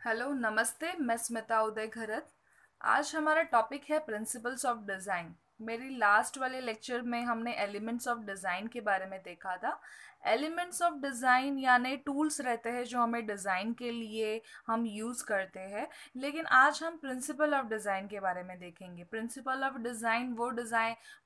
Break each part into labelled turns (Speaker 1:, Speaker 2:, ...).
Speaker 1: Hello नमस्ते, मैं स्मिता उदय घरत। आज हमारा टॉपिक है प्रिंसिपल्स ऑफ डिज़ाइन। मेरी लास्ट वाले लेक्चर में हमने एलिमेंट्स ऑफ डिज़ाइन के बारे में देखा था। एलिमेंट्स ऑफ डिज़ाइन यानी टूल्स रहते हैं जो हमें डिज़ाइन के लिए हम यूज़ करते हैं। लेकिन आज हम प्रिंसिपल ऑफ डिज़ाइन के बारे में देखेंगे। प्रिंसिपल ऑफ डिज़ाइन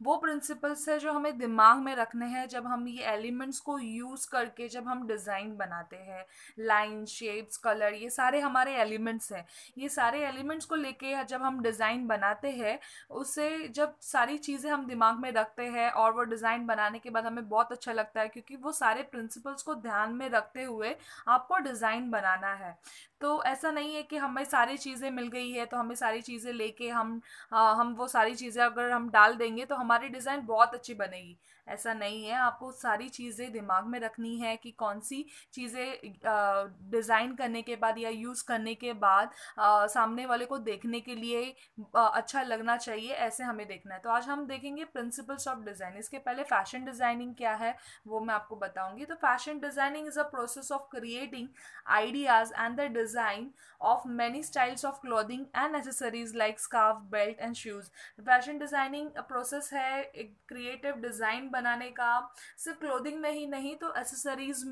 Speaker 1: वो प्रिंसिपल्स है जो हमें दिमाग में रखने हैं जब हम ये एलिमेंट्स को यूज़ करके जब हम डिज़ाइन बनाते हैं। लाइन, शेप्स, कलर, ये सारे हमारे एलिमेंट्स हैं। ये सारे एलिमेंट्स को लेके जब हम डिज़ाइन बनाते हैं, उससे जब सारी चीज़ें हम दिमाग में रखते हैं और वो डिज़ाइन बनाने के बाद हमें बहुत अच्छा लगता है, क्योंकि वो सारे प्रिंसिपल्स को ध्यान में रखते हुए आपको डिज़ाइन बनाना है। तो ऐसा नहीं है कि हमें सारी चीज़ें मिल गई है तो हमें सारी चीज़ें लेके हम वो सारी चीज़ें अगर हम डाल देंगे तो हमारी डिज़ाइन बहुत अच्छी बनेगी। ऐसा नहीं है। आपको सारी चीज़ें दिमाग में रखनी है कि कौन सी चीज़ें डिज़ाइन करने के बाद या यूज़ करने के बाद सामने वाले को देखने के लिए अच्छा लगना चाहिए, ऐसे हमें देखना है। तो आज हम देखेंगे प्रिंसिपल्स ऑफ डिज़ाइन। इसके पहले फैशन डिज़ाइनिंग क्या है वो मैं आपको बताऊंगी। तो fashion designing is a process of creating ideas and the design of many styles of clothing and accessories like scarf, belt and shoes। Fashion designing process है एक क्रिएटिव डिज़ाइन बनाने का। सिर्फ क्लोथिंग में ही नहीं, तो एसेसरीज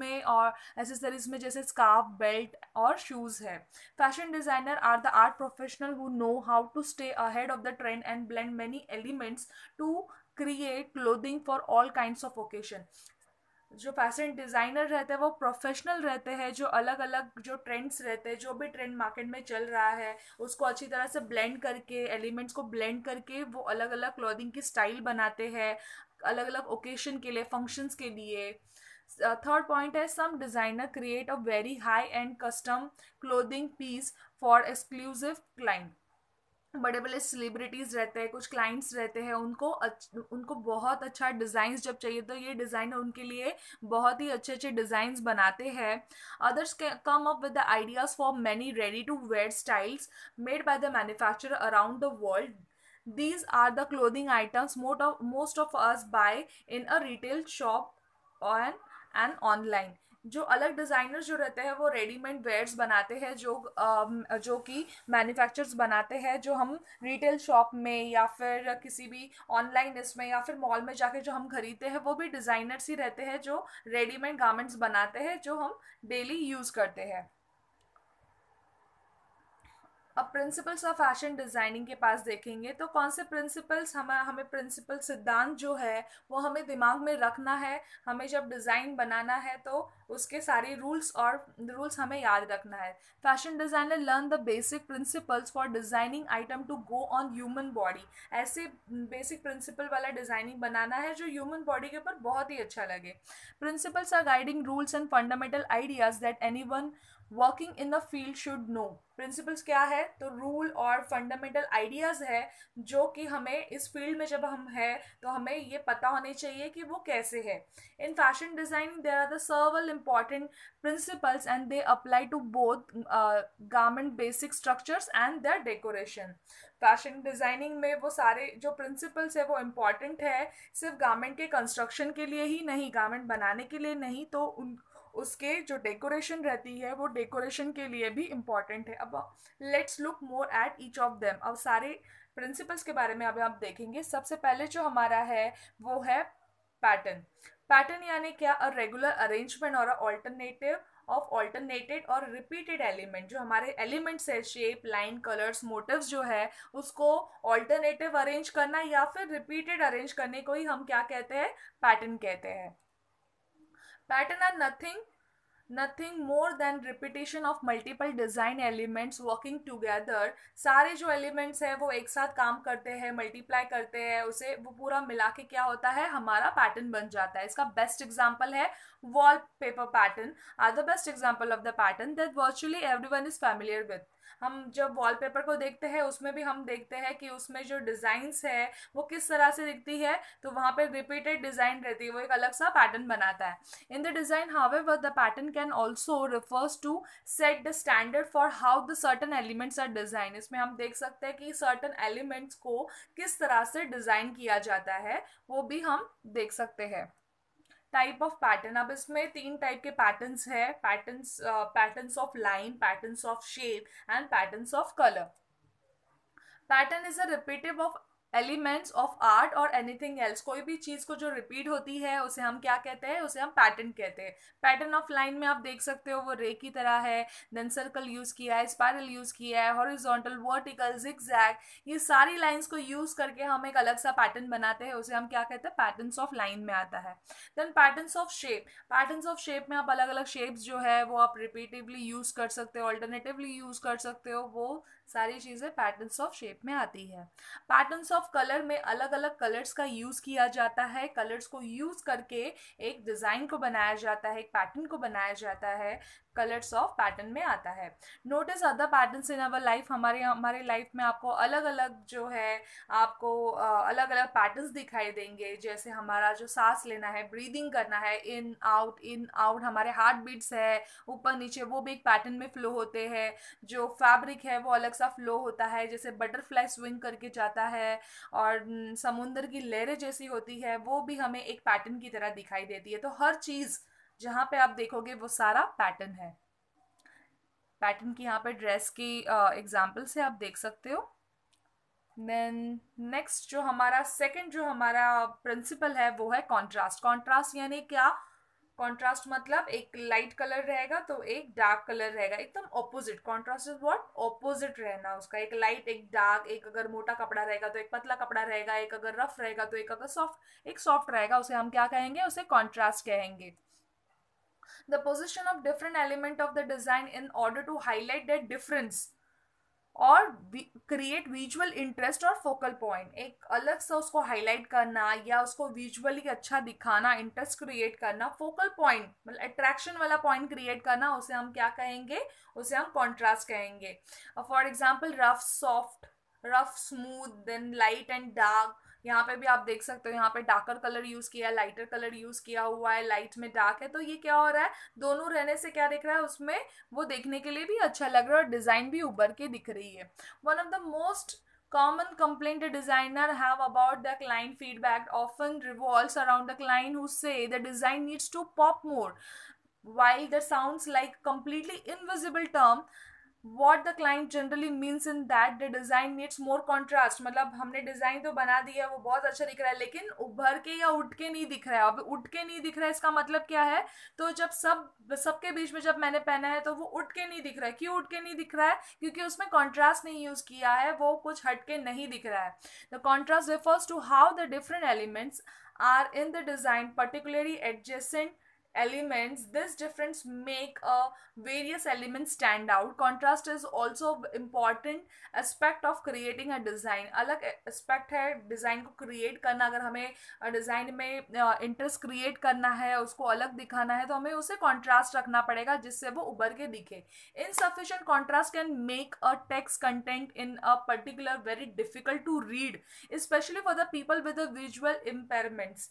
Speaker 1: में जैसे स्कार्फ, बेल्ट और शूज़ है। Fashion designer are the art professional who know how to stay ahead of the trend and blend many elements to create clothing for all kinds of occasion. जो fashion designer रहते हैं वो professional रहते हैं, जो अलग अलग जो ट्रेंड्स रहते हैं, जो भी ट्रेंड मार्केट में चल रहा है उसको अच्छी तरह से ब्लेंड करके, एलिमेंट्स को ब्लेंड करके वो अलग अलग क्लॉथिंग की स्टाइल बनाते हैं अलग अलग ओकेशन के लिए, फंक्शंस के लिए। थर्ड पॉइंट है some designer create a very high end custom clothing piece for exclusive client. बड़े बड़े सेलिब्रिटीज़ रहते हैं, कुछ क्लाइंट्स रहते हैं, उनको बहुत अच्छा डिज़ाइंस जब चाहिए तो ये डिज़ाइनर उनके लिए बहुत ही अच्छे अच्छे डिज़ाइंस बनाते हैं। Others come up with the ideas for many ready to wear styles made by the manufacturer around the world. These are the clothing items most of us buy in a retail shop and online। जो अलग designers जो रहते हैं वो readymade wears बनाते हैं, जो कि मैन्युफैक्चरर्स बनाते हैं, जो हम रिटेल शॉप में या फिर किसी भी ऑनलाइन इसमें या फिर मॉल में जाके जो हम खरीदते हैं वो भी डिज़ाइनर्स ही रहते हैं जो रेडीमेड गारमेंट्स बनाते हैं जो हम डेली यूज़ करते हैं। अब प्रिंसिपल्स ऑफ फैशन डिज़ाइनिंग के पास देखेंगे तो कौन से प्रिंसिपल्स हमें हमें प्रिंसिपल सिद्धांत जो है वो हमें दिमाग में रखना है। हमें जब डिज़ाइन बनाना है तो उसके सारे रूल्स हमें याद रखना है। Fashion designer learn the basic principles for designing item to go on human body. ऐसे बेसिक प्रिंसिपल वाला डिज़ाइनिंग बनाना है जो ह्यूमन बॉडी के ऊपर बहुत ही अच्छा लगे। Principles are guiding rules and fundamental ideas that anyone working in the field should know. Principles क्या है तो रूल और फंडामेंटल आइडियाज़ है जो कि हमें इस फील्ड में जब हम है तो हमें ये पता होने चाहिए कि वो कैसे है। In fashion designing there are the several important principles and they apply to both garment basic structures and their decoration। Fashion designing में वो सारे जो प्रिंसिपल्स है वो इम्पॉर्टेंट है, सिर्फ गारमेंट के कंस्ट्रक्शन के लिए ही नहीं, गारमेंट बनाने के लिए नहीं, तो उसके जो डेकोरेशन रहती है वो डेकोरेशन के लिए भी इम्पॉर्टेंट है। अब let's look more at each of them. अब सारे प्रिंसिपल्स के बारे में अब आप देखेंगे। सबसे पहले जो हमारा है वो है पैटर्न। पैटर्न यानी क्या? अ रेगुलर अरेंजमेंट और अल्टरनेटिव ऑफ ऑल्टरनेटेड और रिपीटेड एलिमेंट। जो हमारे एलिमेंट्स है, शेप, लाइन, कलर्स, मोटिव्स जो है उसको ऑल्टरनेटिव अरेंज करना या फिर रिपीटेड अरेंज करने को ही हम क्या कहते हैं? पैटर्न कहते हैं। Pattern are nothing more than repetition of multiple design elements working together. सारे जो एलिमेंट्स है वो एक साथ काम करते हैं, मल्टीप्लाई करते हैं, उसे वो पूरा मिला के क्या होता है? हमारा पैटर्न बन जाता है। इसका बेस्ट एग्जांपल है wall paper pattern are the best example of the pattern that virtually everyone is familiar with. हम जब वॉलपेपर को देखते हैं उसमें भी हम देखते हैं कि उसमें जो डिज़ाइंस है वो किस तरह से दिखती है, तो वहाँ पे रिपीटेड डिज़ाइन रहती है, वो एक अलग सा पैटर्न बनाता है। In the design, however, the pattern can also refers to set the standard for how the certain elements are designed। इसमें हम देख सकते हैं कि certain elements को किस तरह से डिज़ाइन किया जाता है, वो भी हम देख सकते हैं। टाइप ऑफ पैटर्न, अब इसमें 3 टाइप के पैटर्न्स है, patterns of line, patterns of shape and patterns of colour. Pattern is a repetitive of elements of art और एनीथिंग एल्स, कोई भी चीज को जो रिपीट होती है उसे हम क्या कहते हैं, उसे हम पैटर्न कहते हैं। पैटर्न ऑफ लाइन में आप देख सकते हो वो रे की तरह है, देन सर्कल यूज किया है, स्पाइरल यूज किया है, हॉरिजॉन्टल, वर्टिकल, जिगजैग, ये सारी लाइंस को यूज करके हम एक अलग सा पैटर्न बनाते हैं, उसे हम क्या कहते हैं, पैटर्न्स ऑफ लाइन में आता है। Then patterns of shape, patterns of shape में आप अलग अलग शेप्स जो है वो आप रिपीटिवली यूज कर सकते हो, ऑल्टरनेटिवली यूज कर सकते हो, वो सारी चीजें पैटर्न्स ऑफ शेप में आती है। पैटर्न्स ऑफ कलर में अलग अलग कलर्स का यूज किया जाता है, कलर्स को यूज करके एक डिजाइन को बनाया जाता है, एक पैटर्न को बनाया जाता है, कलर्स ऑफ पैटर्न में आता है। Notice other patterns in our life, हमारे हमारे लाइफ में आपको अलग अलग जो है आपको अलग अलग पैटर्न्स दिखाई देंगे, जैसे हमारा जो सांस लेना है, ब्रीदिंग करना है, इन आउट, हमारे हार्ट बीट्स है ऊपर नीचे, वो भी एक पैटर्न में फ्लो होते हैं। जो फैब्रिक है वो अलग सा फ्लो होता है, जैसे बटरफ्लाई स्विंग करके जाता है, और समुंदर की लहरें जैसी होती है, वो भी हमें एक पैटर्न की तरह दिखाई देती है। तो हर चीज जहाँ पे आप देखोगे वो सारा पैटर्न है। पैटर्न की यहाँ पे ड्रेस की एग्जाम्पल से आप देख सकते हो। देन नेक्स्ट जो हमारा सेकंड जो हमारा प्रिंसिपल है वो है कॉन्ट्रास्ट। कॉन्ट्रास्ट यानी क्या, कॉन्ट्रास्ट मतलब एक लाइट कलर रहेगा तो एक डार्क कलर रहेगा, एकदम opposite. Contrast is what, opposite रहना उसका, एक लाइट एक डार्क, एक अगर मोटा कपड़ा रहेगा तो एक पतला कपड़ा रहेगा, एक अगर रफ रहेगा तो एक अगर सॉफ्ट रहेगा, उसे हम क्या कहेंगे, उसे कॉन्ट्रास्ट कहेंगे। The position of different element of the design in order to highlight that difference और क्रिएट विजुअल इंटरेस्ट और फोकल पॉइंट, एक अलग सा उसको हाईलाइट करना या उसको विजुअली अच्छा दिखाना, इंटरेस्ट क्रिएट करना, फोकल पॉइंट मतलब अट्रैक्शन वाला पॉइंट क्रिएट करना, उसे हम क्या कहेंगे, उसे हम कॉन्ट्रास्ट कहेंगे। For example rough soft, rough smooth, then light and dark, यहाँ पे भी आप देख सकते हो, यहाँ पे डार्कर कलर यूज किया है, लाइटर कलर यूज किया हुआ है, लाइट में डार्क है, तो ये क्या हो रहा है, दोनों रहने से क्या दिख रहा है उसमें, वो देखने के लिए भी अच्छा लग रहा है और डिजाइन भी उभर के दिख रही है। One of the most common complaint a designer have about the client feedback often revolves around the client who say the design needs to pop more. While that sounds like completely invisible term, what the client generally means in that the design needs more contrast, मतलब हमने design तो बना दिया, वो बहुत अच्छा दिख रहा है, लेकिन उभर के या उठ के नहीं दिख रहा है। अब उठ के नहीं दिख रहा है इसका मतलब क्या है, तो जब सबके बीच में जब मैंने पहना है तो वो उठ के नहीं दिख रहा है। क्यों उठ के नहीं दिख रहा है, क्योंकि उसमें कॉन्ट्रास्ट नहीं यूज किया है, वो कुछ हट के नहीं दिख रहा है। The contrast refers to how the different elements are in the design, particularly adjacent elements. This difference make a various elements stand out. Contrast is also important aspect of creating a design. अलग aspect है design को create करना, अगर हमें design में interest create करना है, उसको अलग दिखाना है, तो हमें उसे कॉन्ट्रास्ट रखना पड़ेगा जिससे वो उभर के दिखे। insufficient contrast can make a text content in a particular very difficult to read, especially for the people with the visual impairments.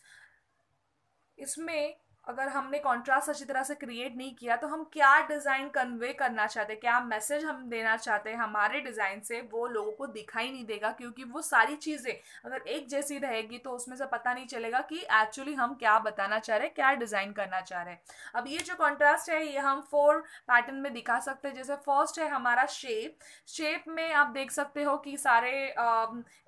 Speaker 1: इसमें अगर हमने कॉन्ट्रास्ट अच्छी तरह से क्रिएट नहीं किया तो हम क्या डिजाइन कन्वे करना चाहते हैं, क्या मैसेज हम देना चाहते हैं हमारे डिजाइन से, वो लोगों को दिखाई नहीं देगा, क्योंकि वो सारी चीजें अगर एक जैसी रहेगी तो उसमें से पता नहीं चलेगा कि एक्चुअली हम क्या बताना चाह रहे हैं, क्या डिजाइन करना चाह रहे हैं। अब ये जो कॉन्ट्रास्ट है ये हम 4 पैटर्न में दिखा सकते हैं। जैसे फर्स्ट है हमारा शेप में आप देख सकते हो कि सारे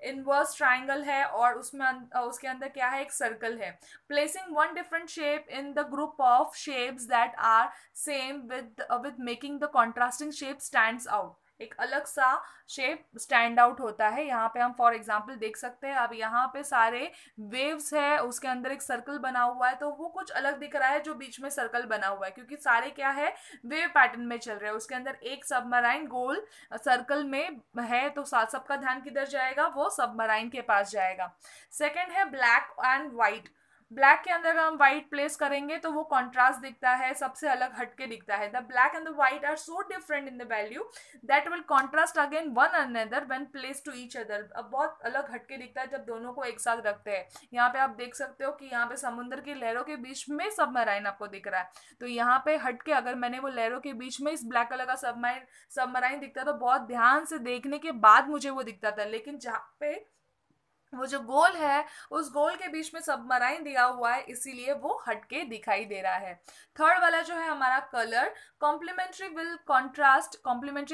Speaker 1: इनवर्स ट्राइंगल है और उसमें उसके अंदर क्या है, एक सर्कल है। Placing one different shape in the group of shapes that are same with making the contrasting shape stands out, एक अलग सा शेप स्टैंड आउट होता है। यहाँ पे हम फॉर एग्जांपल देख सकते हैं, अब यहाँ पे सारे वेव्स है, उसके अंदर एक सर्कल बना हुआ है, तो वो कुछ अलग दिख रहा है जो बीच में सर्कल बना हुआ है, क्योंकि सारे क्या है, वेव पैटर्न में चल रहे हैं। उसके अंदर एक सबमराइन गोल सर्कल में है, तो सबका ध्यान किधर जाएगा, वो सबमराइन के पास जाएगा। सेकेंड है ब्लैक एंड व्हाइट। ब्लैक के अंदर हम व्हाइट प्लेस करेंगे तो वो कॉन्ट्रास्ट दिखता है, सबसे अलग हटके दिखता है। The black and the white are so different in the value that will contrast again one another when place to each other. अब बहुत अलग हटके दिखता है जब दोनों को एक साथ रखते हैं। यहाँ पे आप देख सकते हो कि यहाँ पे समुद्र की लहरों के बीच में सबमराइन आपको दिख रहा है, तो यहाँ पे हटके अगर मैंने वो लहरों के बीच में इस ब्लैक कलर का सबमराइन दिखता तो बहुत ध्यान से देखने के बाद मुझे वो दिखता था, लेकिन जहाँ पे वो जो गोल है उस गोल के बीच में सबमराइन दिया हुआ है, इसीलिए वो हटके दिखाई दे रहा है। थर्ड वाला जो है हमारा colour, complementary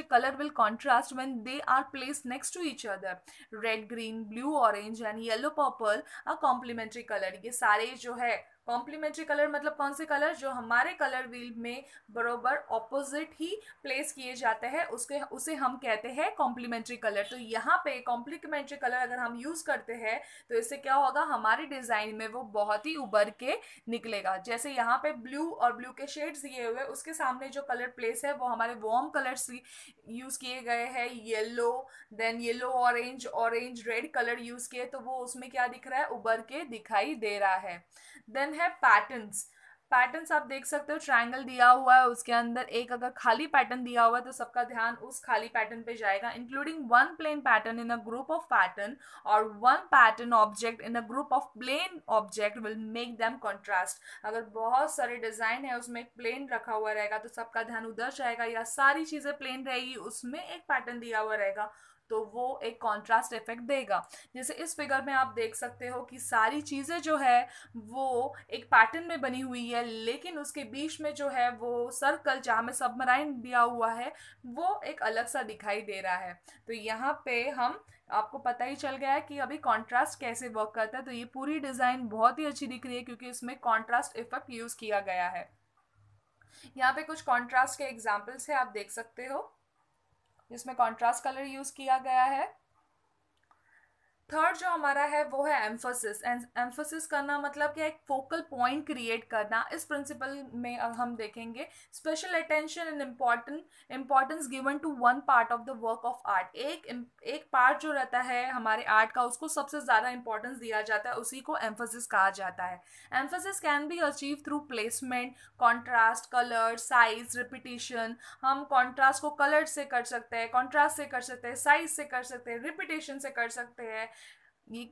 Speaker 1: colour will contrast when they are placed next to each other. Red green blue orange and yellow purple a complementary colour. ये सारे जो है कॉम्प्लीमेंट्री कलर मतलब कौन से कलर, जो हमारे कलर व्हील में बरोबर ऑपोजिट ही प्लेस किए जाते हैं, उसके उसे हम कहते हैं कॉम्प्लीमेंट्री कलर। तो यहाँ पे कॉम्प्लीमेंट्री कलर अगर हम यूज करते हैं तो इससे क्या होगा, हमारी डिजाइन में वो बहुत ही उभर के निकलेगा। जैसे यहाँ पे ब्लू और ब्लू के शेड्स दिए हुए, उसके सामने जो कलर प्लेस है वो हमारे वार्म कलर्स यूज किए गए हैं, yellow, then yellow orange, orange red colour use किए, तो वो उसमें क्या दिख रहा है, उभर के दिखाई दे रहा है। देन है पैटर्न्स। पैटर्न्स आप देख सकते हो, ट्रायंगल दिया हुआ है, उसके अंदर एक अगर खाली पैटर्न दिया हुआ है तो सबका ध्यान उस खाली पैटर्न पे जाएगा। Including one plain pattern in a group of pattern और one pattern object in a group of plain object will make them contrast. अगर बहुत सारे डिजाइन है उसमें एक प्लेन रखा हुआ रहेगा तो सबका ध्यान उधर जाएगा, या सारी चीजें प्लेन रहेगी उसमें एक पैटर्न दिया हुआ रहेगा तो वो एक कॉन्ट्रास्ट इफेक्ट देगा। जैसे इस फिगर में आप देख सकते हो कि सारी चीजें जो है वो एक पैटर्न में बनी हुई है, लेकिन उसके बीच में जो है वो सर्कल जहाँ में सबमराइन दिया हुआ है वो एक अलग सा दिखाई दे रहा है। तो यहाँ पे हम आपको पता ही चल गया है कि अभी कॉन्ट्रास्ट कैसे वर्क करता है। तो ये पूरी डिजाइन बहुत ही अच्छी दिख रही है क्योंकि इसमें कॉन्ट्रास्ट इफेक्ट यूज किया गया है। यहाँ पे कुछ कॉन्ट्रास्ट के एग्जाम्पल्स है, आप देख सकते हो, जिसमें कॉन्ट्रास्ट कलर यूज किया गया है। थर्ड जो हमारा है वो है एम्फोसिस। एम्फोसिस करना मतलब क्या, एक फोकल पॉइंट क्रिएट करना। इस प्रिंसिपल में हम देखेंगे special attention and importance given to one part of the work of art. एक पार्ट जो रहता है हमारे आर्ट का उसको सबसे ज्यादा इंपॉर्टेंस दिया जाता है, उसी को एम्फोसिस कहा जाता है। Emphasis can be achieve through placement, contrast, colour, size, repetition. हम कॉन्ट्रास्ट को कलर से कर सकते हैं, कॉन्ट्रास्ट से कर सकते हैं, साइज से कर सकते हैं, रिपीटेशन से कर सकते हैं। ये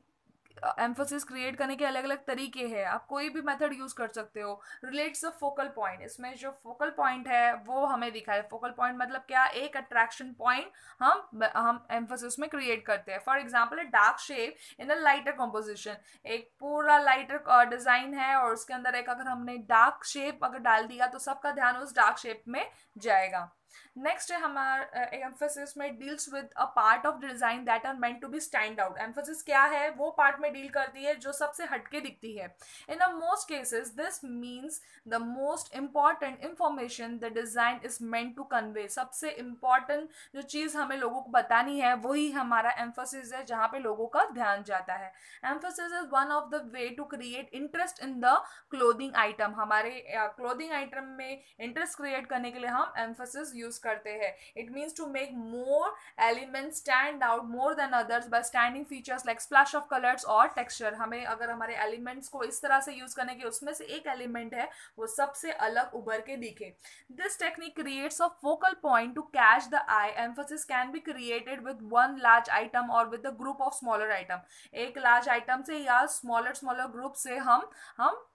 Speaker 1: एम्फोसिस क्रिएट करने के अलग अलग तरीके हैं, आप कोई भी मेथड यूज कर सकते हो। रिलेट्स अ फोकल पॉइंट, इसमें जो फोकल पॉइंट है वो हमें दिखा है। फोकल पॉइंट मतलब क्या, एक अट्रैक्शन पॉइंट हम एम्फोसिस में क्रिएट करते हैं। For example dark shape in a lighter composition, एक पूरा लाइटर डिजाइन है और उसके अंदर एक अगर हमने डार्क शेप अगर डाल दिया तो सबका ध्यान उस डार्क शेप में जाएगा। नेक्स्ट है हमारा एम्फोसिस में deals with a part of design that are meant to be stand out. Emphasis क्या है, वो पार्ट में डील करती है जो सबसे हटके दिखती है। In a most cases this means the most important information the design is meant to convey. सबसे इंपॉर्टेंट जो चीज हमें लोगों को बतानी है वही हमारा एम्फोसिस है, जहाँ पे लोगों का ध्यान जाता है। Emphasis is one of the way to create interest in the clothing item. हमारे क्लोथिंग आइटम में इंटरेस्ट क्रिएट करने के लिए हम एम्फोसिस यूज करते हैं। It means to make more element stand out more than others by standing features like splash of colours और texture. हमें अगर हमारे एलिमेंट्स को इस तरह से यूज करने के उसमें से एक एलिमेंट है वो सबसे अलग उभर के दिखे। This technique creates a focal point to catch the eye. Emphasis can be created with one large item और with a group of smaller item. एक लार्ज आइटम से या स्मॉलर ग्रुप से हम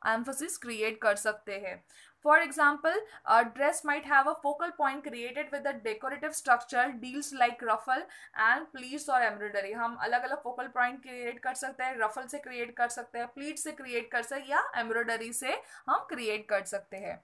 Speaker 1: एम्फोसिस क्रिएट कर सकते हैं। For example, a dress might have a focal point created with a decorative structure, deals like ruffle and pleats or embroidery। हम अलग अलग focal point क्रिएट कर सकते हैं, ruffle से क्रिएट कर सकते हैं, प्लीट से क्रिएट कर सकते हैं, या एम्ब्रॉयडरी से हम क्रिएट कर सकते हैं।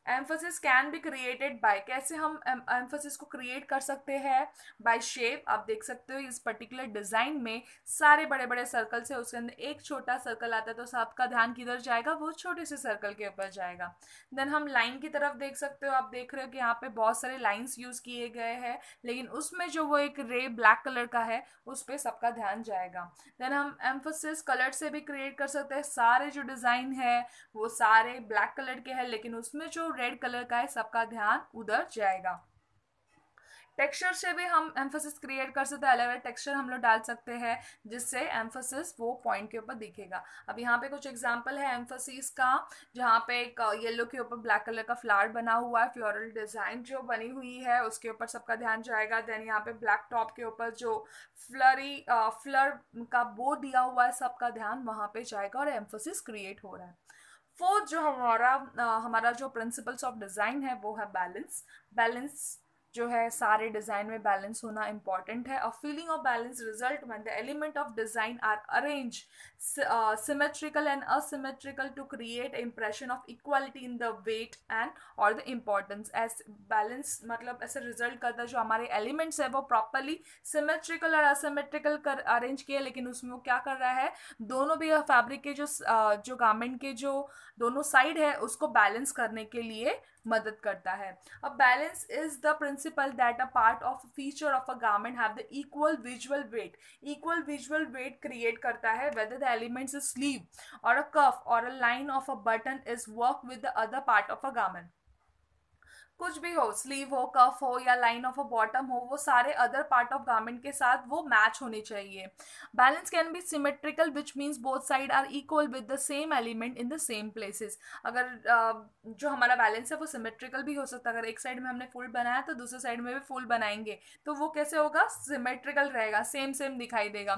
Speaker 1: Emphasis can be created by, कैसे हम एम्फोसिस को क्रिएट कर सकते हैं, बाय शेप। आप देख सकते हो इस पर्टिकुलर डिजाइन में सारे बड़े बड़े सर्कल से उसके अंदर एक छोटा सर्कल आता है तो सबका ध्यान किधर जाएगा, वो छोटे से सर्कल के ऊपर जाएगा। देन हम लाइन की तरफ देख सकते हो, आप देख रहे हो कि यहाँ पे बहुत सारे लाइंस यूज किए गए हैं, लेकिन उसमें जो वो एक रे ब्लैक कलर का है उस पर सबका ध्यान जाएगा। देन हम एम्फोसिस कलर से भी क्रिएट कर सकते हैं। सारे जो डिजाइन है वो सारे ब्लैक कलर के हैं, लेकिन उसमें जो रेड कलर का है सबका ध्यान उधर जाएगा। टेक्सचर से भी हम एम्फोसिस क्रिएट कर सकते हैं, अलग अलग टेक्सचर हम लोग डाल सकते हैं जिससे एम्फोसिस वो पॉइंट के ऊपर दिखेगा। अब यहाँ पे कुछ एग्जांपल है एम्फोसिस का, जहाँ पे एक येलो के ऊपर ब्लैक कलर का फ्लावर बना हुआ है, फ्लोरल डिजाइन जो बनी हुई है उसके ऊपर सबका ध्यान जाएगा। देन यहाँ पे ब्लैक टॉप के ऊपर जो फ्लर का बो दिया हुआ है सबका ध्यान वहाँ पे जाएगा और एम्फोसिस क्रिएट हो रहा है। फोर्थ जो हमारा जो प्रिंसिपल्स ऑफ डिजाइन है वो है बैलेंस। बैलेंस जो है सारे डिज़ाइन में बैलेंस होना इम्पॉर्टेंट है. A feeling of balance result when the element of design are arrange symmetrical and asymmetrical to create impression of equality in the weight and or the importance. as balance मतलब ऐसे result करता है जो हमारे elements है वो properly symmetrical और asymmetrical कर अरेंज किए, लेकिन उसमें वो क्या कर रहा है, दोनों भी फैब्रिक के जो गारमेंट के जो दोनों साइड है उसको बैलेंस करने के लिए मदद करता है. अब balance is the principle that a part of feature of a garment have the equal visual weight create करता है whether the elements is sleeve or a cuff or a line of a button is work with the other part of a garment. कुछ भी हो, sleeve हो, कफ हो या line of a bottom हो, वो सारे अदर पार्ट ऑफ गारमेंट के साथ वो मैच होने चाहिए. Balance can be symmetrical which means both side are equal with the same element in the same places. अगर जो हमारा बैलेंस है वो सिमेट्रिकल भी हो सकता है. अगर एक साइड में हमने फुल बनाया तो दूसरे साइड में भी फुल बनाएंगे तो वो कैसे होगा, सिमेट्रिकल रहेगा, सेम सेम दिखाई देगा.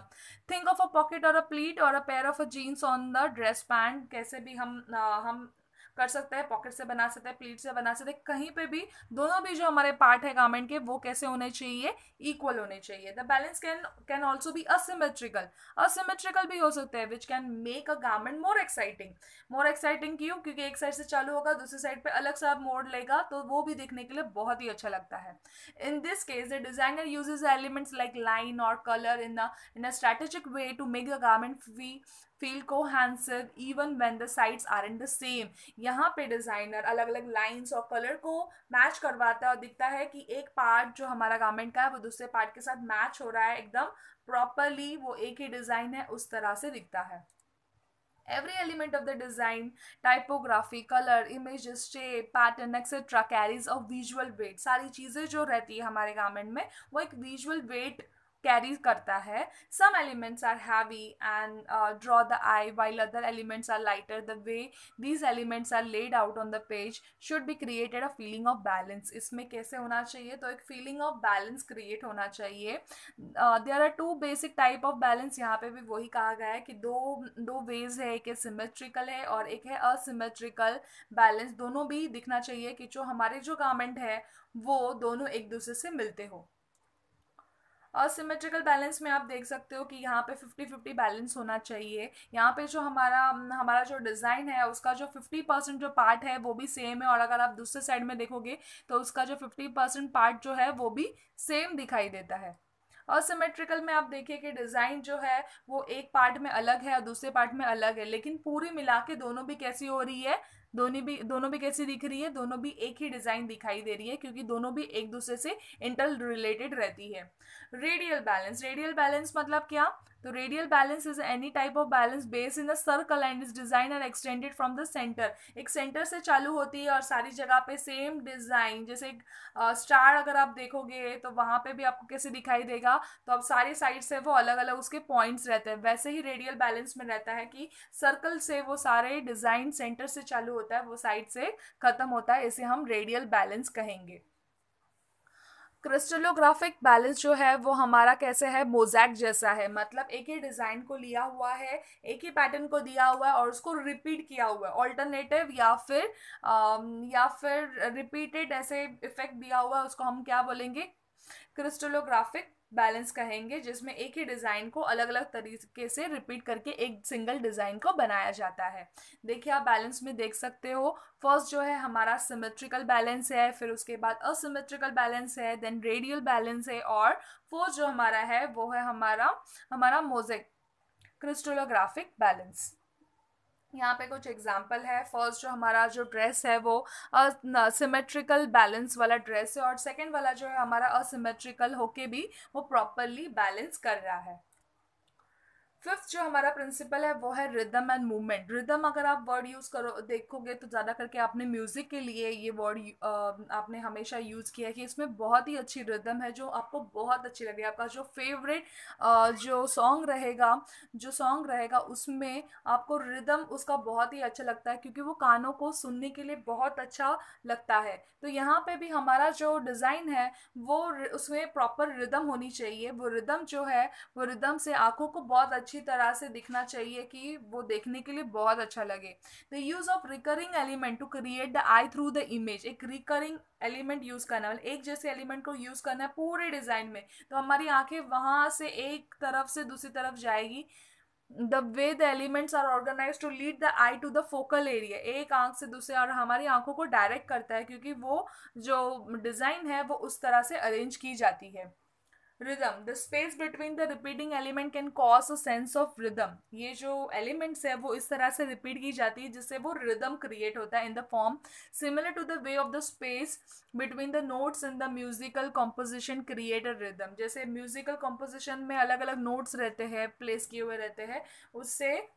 Speaker 1: थिंक ऑफ अ पॉकेट और अ प्लीट और a pair of a jeans on the dress pant. कैसे भी हम कर सकते हैं, पॉकेट से बना सकते हैं, प्लीट से बना सकते हैं, कहीं पे भी दोनों भी जो हमारे पार्ट है गारमेंट के वो कैसे होने चाहिए, इक्वल होने चाहिए. The balance can also be asymmetrical भी हो सकते हैं which can make a garment more exciting क्यों, क्योंकि एक साइड से चालू होगा दूसरी साइड पे अलग सा मोड़ लेगा तो वो भी देखने के लिए बहुत ही अच्छा लगता है. In this case the designer uses elements like line और colour in a strategic way to make the garment feel cohesive even when the sides aren't the same. यहाँ पे डिजाइनर अलग अलग लाइंस और कलर को मैच करवाता है और दिखता है कि एक पार्ट जो हमारा गारमेंट का है वो दूसरे पार्ट के साथ मैच हो रहा है एकदम प्रॉपरली, वो एक ही डिजाइन है उस तरह से दिखता है. Every element of the design, typography, color, images, shape, pattern, etc. carries a visual weight. सारी चीज़ें जो रहती है हमारे गारमेंट में वो एक visual weight कैरी करता है. Some elements are heavy and draw the eye while other elements are lighter. The way these elements are laid out on the page should be created a feeling of balance. इसमें कैसे होना चाहिए, तो एक feeling of balance create होना चाहिए. There are two basic type of balance. यहाँ पे भी वही कहा गया है कि दो ways है, एक सिमेट्रिकल है और एक है असिमेट्रिकल बैलेंस. दोनों भी दिखना चाहिए कि जो हमारे जो गारमेंट है वो दोनों एक दूसरे से मिलते हो. असिमेट्रिकल बैलेंस में आप देख सकते हो कि यहाँ पे 50-50 बैलेंस होना चाहिए. यहाँ पे जो हमारा जो डिज़ाइन है उसका जो 50% जो पार्ट है वो भी सेम है, और अगर आप दूसरे साइड में देखोगे तो उसका जो 50% पार्ट जो है वो भी सेम दिखाई देता है. असिमेट्रिकल में आप देखिए कि डिज़ाइन जो है वो एक पार्ट में अलग है और दूसरे पार्ट में अलग है, लेकिन पूरी मिला के दोनों भी कैसी हो रही है, दोनों भी कैसी दिख रही है, दोनों भी एक ही डिज़ाइन दिखाई दे रही है क्योंकि दोनों भी एक दूसरे से इंटर रिलेटेड रहती है. रेडियल बैलेंस मतलब क्या, तो radial balance is any type of balance based in the circle and is design are extended from the centre. एक सेंटर से चालू होती है और सारी जगह पे सेम डिजाइन, जैसे एक स्टार अगर आप देखोगे तो वहां पे भी आपको कैसे दिखाई देगा, तो अब सारी साइड से वो अलग अलग उसके पॉइंट्स रहते हैं. वैसे ही रेडियल बैलेंस में रहता है कि सर्कल से वो सारे डिजाइन सेंटर से चालू होता है, वो साइड से खत्म होता है, इसे हम रेडियल बैलेंस कहेंगे. क्रिस्टलोग्राफिक बैलेंस जो है वो हमारा कैसे है, मोजैक जैसा है. मतलब एक ही डिज़ाइन को लिया हुआ है, एक ही पैटर्न को दिया हुआ है और उसको रिपीट किया हुआ है, ऑल्टरनेटिव या फिर रिपीटेड ऐसे इफेक्ट दिया हुआ है, उसको हम क्या बोलेंगे, क्रिस्टलोग्राफिक बैलेंस कहेंगे, जिसमें एक ही डिज़ाइन को अलग अलग तरीके से रिपीट करके एक सिंगल डिज़ाइन को बनाया जाता है. देखिए आप बैलेंस में देख सकते हो, फर्स्ट जो है हमारा सिमेट्रिकल बैलेंस है, फिर उसके बाद असिमेट्रिकल बैलेंस है, देन रेडियल बैलेंस है, और फोर्थ जो हमारा है वो है हमारा मोज़ेक क्रिस्टलोग्राफिक बैलेंस. यहाँ पे कुछ एग्जाम्पल है. फर्स्ट जो हमारा जो ड्रेस है वो सिमेट्रिकल बैलेंस वाला ड्रेस है, और सेकंड वाला जो है हमारा असिमेट्रिकल होके भी वो प्रॉपरली बैलेंस कर रहा है. फिफ्थ जो हमारा प्रिंसिपल है वो है रिदम एंड मूवमेंट. रिदम अगर आप वर्ड यूज़ करो देखोगे तो ज़्यादा करके आपने म्यूज़िक के लिए ये वर्ड आपने हमेशा यूज़ किया है कि इसमें बहुत ही अच्छी रिदम है जो आपको बहुत अच्छी लगेगी. आपका जो फेवरेट जो सॉन्ग रहेगा उसमें आपको रिदम उसका बहुत ही अच्छा लगता है क्योंकि वो कानों को सुनने के लिए बहुत अच्छा लगता है. तो यहाँ पे भी हमारा जो डिज़ाइन है वो उसमें प्रॉपर रिदम होनी चाहिए. वो रिदम जो है वो रिदम से आँखों को बहुत अच्छी तरह से दिखना चाहिए कि वो देखने के लिए बहुत अच्छा लगे। The use of recurring element to create the eye through the image, एक रिकरिंग एलिमेंट यूज करना, मतलब एक जैसे एलिमेंट को यूज करना है पूरे डिजाइन में, तो हमारी आंखें वहां से एक तरफ से दूसरी तरफ जाएगी। The way the elements are organise to lead the eye to the focal area, एक आंख से दूसरे, और हमारी आंखों को डायरेक्ट करता है क्योंकि वो जो डिजाइन है वो उस तरह से अरेंज की जाती है। Rhythm, the space between the repeating element can cause a sense of rhythm, ये जो एलिमेंट्स है वो इस तरह से रिपीट की जाती है जिससे वो रिदम क्रिएट होता है in the form similar to the way of the space between the notes in the musical composition create a rhythm, जैसे म्यूजिकल कॉम्पोजिशन में अलग अलग नोट्स रहते हैं, प्लेस किए हुए रहते हैं, उससे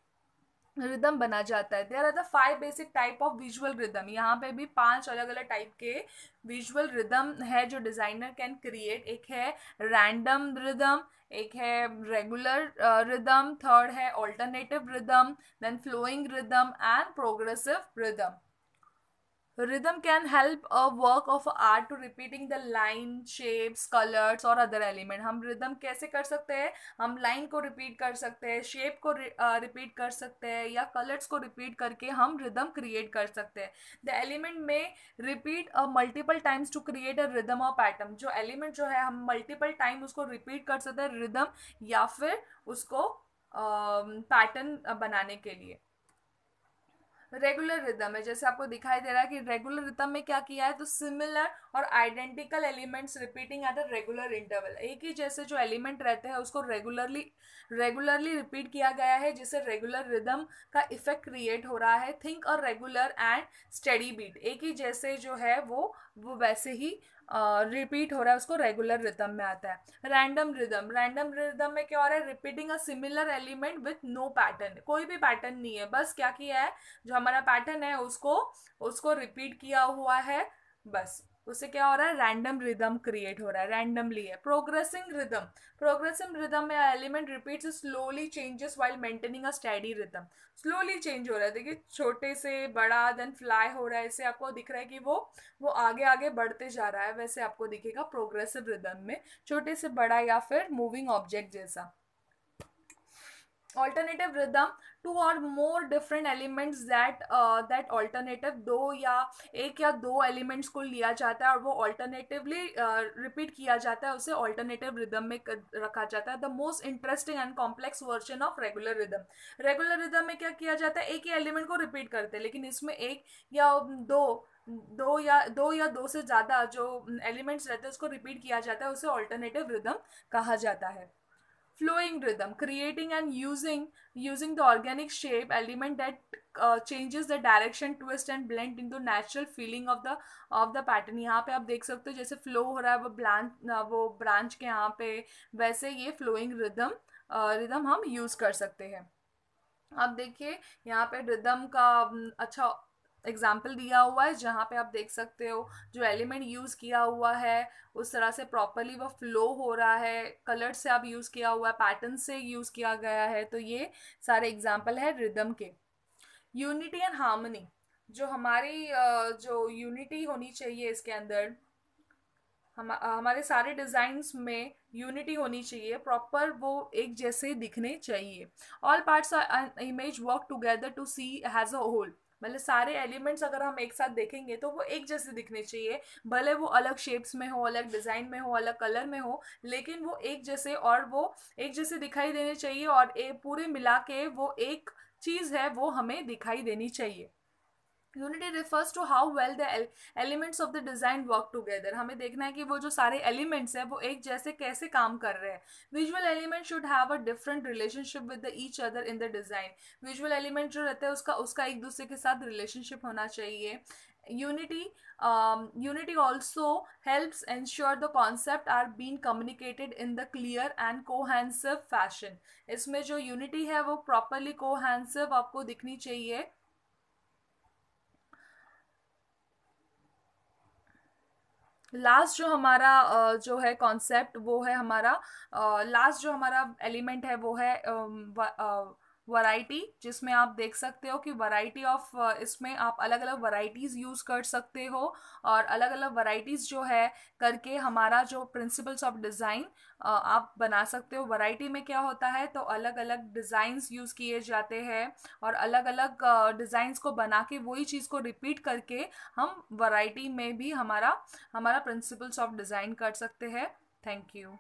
Speaker 1: रिदम बना जाता है। There are the 5 basic type of visual rhythm, यहाँ पे भी 5 अलग अलग टाइप के विजुअल रिदम है जो डिजाइनर कैन क्रिएट। एक है रैंडम रिदम, एक है रेगुलर रिदम, थर्ड है alternative rhythm, then flowing rhythm and progressive rhythm. Rhythm can help a work of art to repeating the line, shapes, colors और other element। हम rhythm कैसे कर सकते हैं, हम line को repeat कर सकते हैं, shape को repeat कर सकते हैं, या colors को repeat करके हम rhythm create कर सकते हैं। The element may repeat a multiple times to create a rhythm or pattern, जो element जो है हम multiple time उसको repeat कर सकते हैं rhythm या फिर उसको pattern बनाने के लिए। रेगुलर रिदम है, जैसे आपको दिखाई दे रहा है कि रेगुलर रिदम में क्या किया है, तो सिमिलर और identical elements repeating at a regular interval, एक ही जैसे जो एलिमेंट रहते हैं उसको रेगुलरली रिपीट किया गया है जिससे रेगुलर रिदम का इफेक्ट क्रिएट हो रहा है। थिंक और रेगुलर एंड स्टेडी बीट, एक ही जैसे जो है वो वैसे ही रिपीट हो रहा है, उसको रेगुलर रिदम में आता है। रैंडम रिदम में क्या हो रहा है, repeating a similar element with no pattern, कोई भी पैटर्न नहीं है, बस क्या किया है, जो हमारा पैटर्न है उसको उसको रिपीट किया हुआ है, बस उससे क्या हो रहा है, रैंडम रिदम क्रिएट हो रहा है, रैंडमली है। प्रोग्रेसिव रिदम में element repeats slowly changes while maintaining a steady rhythm, slowly change हो रहा है, देखिए छोटे से बड़ा देन फ्लाई हो रहा है, इससे आपको दिख रहा है कि वो आगे आगे बढ़ते जा रहा है, वैसे आपको दिखेगा प्रोग्रेसिव रिदम में, छोटे से बड़ा या फिर मूविंग ऑब्जेक्ट जैसा। ऑल्टरनेटिव रिदम, टू और more different elements that alternative, दो या एक या दो एलिमेंट्स को लिया जाता है और वो ऑल्टरनेटिवली रिपीट किया जाता है, उसे ऑल्टरनेटिव रिदम में रखा जाता है। The most interesting and complex version of regular rhythm में क्या किया जाता है, एक ही एलिमेंट को रिपीट करते हैं, लेकिन इसमें एक या दो से ज्यादा जो एलिमेंट्स रहते हैं उसको रिपीट किया जाता है, उसे ऑल्टरनेटिव रिदम कहा जाता है। Flowing rhythm, creating and using the organic shape element that changes the direction, twist and blend into natural feeling of the pattern। यहाँ पे आप देख सकते हो जैसे फ्लो हो रहा है वो ब्रांच के यहाँ पे, वैसे ये फ्लोइंग रिदम हम यूज कर सकते हैं। अब देखिए यहाँ पे रिदम का अच्छा एग्जाम्पल दिया हुआ है जहाँ पे आप देख सकते हो जो एलिमेंट यूज किया हुआ है उस तरह से प्रॉपरली वो फ्लो हो रहा है, कलर से आप यूज किया हुआ है, पैटर्न से यूज किया गया है, तो ये सारे एग्जाम्पल है रिदम के। यूनिटी एंड हार्मनी, जो हमारी जो यूनिटी होनी चाहिए इसके अंदर, हमारे सारे डिजाइन्स में यूनिटी होनी चाहिए, प्रॉपर वो एक जैसे दिखने चाहिए। All parts image work together to see has a whole, मतलब सारे एलिमेंट्स अगर हम एक साथ देखेंगे तो वो एक जैसे दिखने चाहिए, भले वो अलग शेप्स में हो, अलग डिजाइन में हो, अलग कलर में हो, लेकिन वो एक जैसे, और वो एक जैसे दिखाई देने चाहिए, और पूरे मिला के वो एक चीज है वो हमें दिखाई देनी चाहिए। Unity refers to how well the elements of the design work together, हमें देखना है कि वो जो सारे एलिमेंट्स हैं वो एक जैसे कैसे काम कर रहे हैं। Visual element should have a different relationship with the each other in the design, visual element जो रहता है उसका एक दूसरे के साथ रिलेशनशिप होना चाहिए। Unity also helps ensure the concept are being communicated in the clear and cohesive fashion, इसमें जो यूनिटी है वो प्रॉपरली कोहेसिव आपको दिखनी चाहिए। लास्ट जो हमारा जो है कॉन्सेप्ट वो है हमारा, लास्ट जो हमारा एलिमेंट है वो है वैरायटी, जिसमें आप देख सकते हो कि वैरायटी ऑफ, इसमें आप अलग अलग वैरायटीज़ यूज़ कर सकते हो, और अलग अलग वैरायटीज़ जो है करके हमारा जो प्रिंसिपल्स ऑफ डिज़ाइन आप बना सकते हो। वैरायटी में क्या होता है, तो अलग अलग डिज़ाइंस यूज़ किए जाते हैं, और अलग अलग डिज़ाइंस को बना के वही चीज़ को रिपीट करके हम वैरायटी में भी हमारा हमारा प्रिंसिपल्स ऑफ डिज़ाइन कर सकते हैं। Thank you.